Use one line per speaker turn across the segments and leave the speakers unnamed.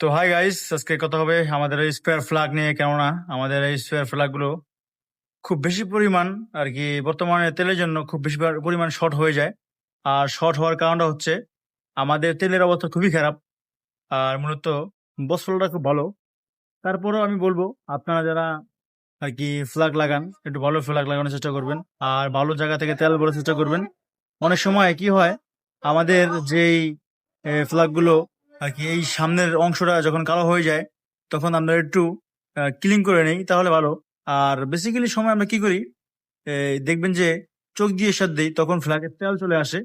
তো hi guys, আজকে কথা হবে আমাদের এই স্পেয়ার ফ্ল্যাগ নিয়ে। কেননা আমাদের এই স্পেয়ার ফ্ল্যাগ গুলো খুব বেশি পরিমাণ আর কি বর্তমানে তেলের জন্য খুব বেশি পরিমাণ শর্ট হয়ে যায়। আর শর্ট হওয়ার কারণটা হচ্ছে আমাদের তেলের অবস্থা খুবই খারাপ। আর মূলত বস্ত্রটা খুব ভালো। তারপরেও আমি বলবো আপনারা যারা আর কি ফ্ল্যাগ লাগান, একটু ভালো ফ্ল্যাগ লাগানোর চেষ্টা করবেন। আর ভালো জায়গা থেকে তেল ভরার চেষ্টা করবেন। অনেক সময় কি হয়, আমাদের যেই ফ্ল্যাগ গুলো আর কি এই সামনের অংশটা যখন কালো হয়ে যায়, তখন আমরা একটু ক্লিন করে নেই, তাহলে ভালো। আর বেসিক্যালি সময় আমরা কি করি, দেখবেন যে চোখ দিয়ে সাথ দিই, তখন ফ্ল্যাগের তেল চলে আসে।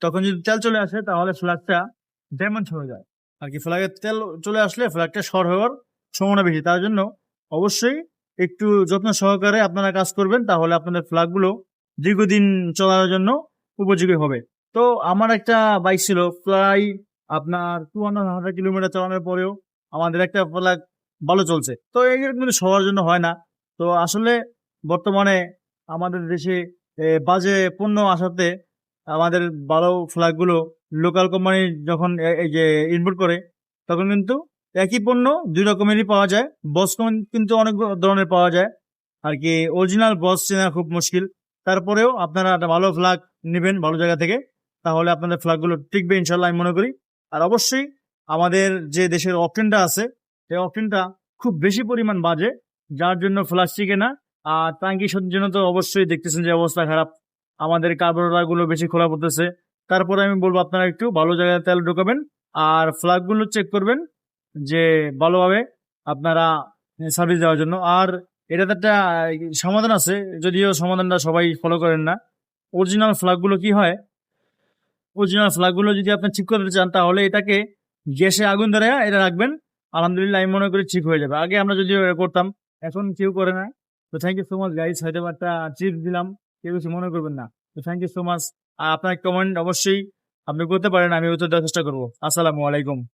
তখন যদি তেল চলে আসে তাহলে ফ্ল্যাগটা ড্যামেজ হয়ে যায়। আর কি ফ্ল্যাগের তেল চলে আসলে ফ্ল্যাগটা শর্ট হওয়ার সম্ভাবনা বেশি। তার জন্য অবশ্যই একটু যত্ন সহকারে আপনারা কাজ করবেন, তাহলে আপনাদের ফ্ল্যাগগুলো দীর্ঘদিন চলার জন্য উপযোগী হবে। তো আমার একটা বাইক ছিল, প্রায় আপনার 200 কিলোমিটার চালানোর পরেও আমাদের একটা ফ্ল্যাগ ভালো চলছে। তো এইগুলো কিন্তু সবার জন্য হয় না। তো আসলে বর্তমানে আমাদের দেশে বাজে পণ্য আসাতে আমাদের ভালো ফ্ল্যাগ গুলো লোকাল কোম্পানি যখন এই যে ইম্পোর্ট করে, তখন কিন্তু একই পণ্য দুই রকমেরই পাওয়া যায়। বস কিন্তু অনেক ধরনের পাওয়া যায়। আর কি অরিজিনাল বস চেনা খুব মুশকিল। তারপরেও আপনারা একটা ভালো ফ্ল্যাগ নেবেন ভালো জায়গা থেকে, তাহলে আপনাদের ফ্ল্যাগ গুলো টিকবে ইনশাল্লাহ, আমি মনে করি। আর অবশ্যই আমাদের যে দেশের অকটেনটা আছে, সেই অকটেনটা খুব বেশি পরিমাণ বাজে, যার জন্য ফ্ল্যাগ টিকে না। আর টাঙ্কি জন্য তো অবশ্যই দেখতেছেন যে অবস্থা খারাপ, আমাদের কার্বোরেটর গুলো বেশি খোলা পড়তেছে। তারপরে আমি বলবো আপনারা একটু ভালো জায়গায় তেল ঢোকাবেন, আর ফ্ল্যাগ গুলো চেক করবেন যে ভালোভাবে আপনারা সার্ভিস দেওয়ার জন্য। আর এটাতে একটা সমাধান আছে, যদিও সমাধানটা সবাই ফলো করেন না। অরিজিনাল ফ্ল্যাগ গুলো কি হয়, অরিজিনাল ফ্ল্যাগ গুলো যদি আপনি ঠিক করতে চান, তাহলে এটাকে গ্যাসে আগুন ধরে এটা রাখবেন। আলহামদুলিল্লাহ আমি মনে করি ঠিক হয়ে যাবে। আগে আমরা যদিও করতাম, এখন কেউ করে না। তো thank you so much guys, হয়তো একটা টিপস দিলাম, কেউ কিছু মনে করবেন না। তো থ্যাংক ইউ সো মাচ। আর আপনার কমেন্ট অবশ্যই আপনি করতে পারেন, আমি উত্তর দেওয়ার চেষ্টা করবো। আসসালামু আলাইকুম।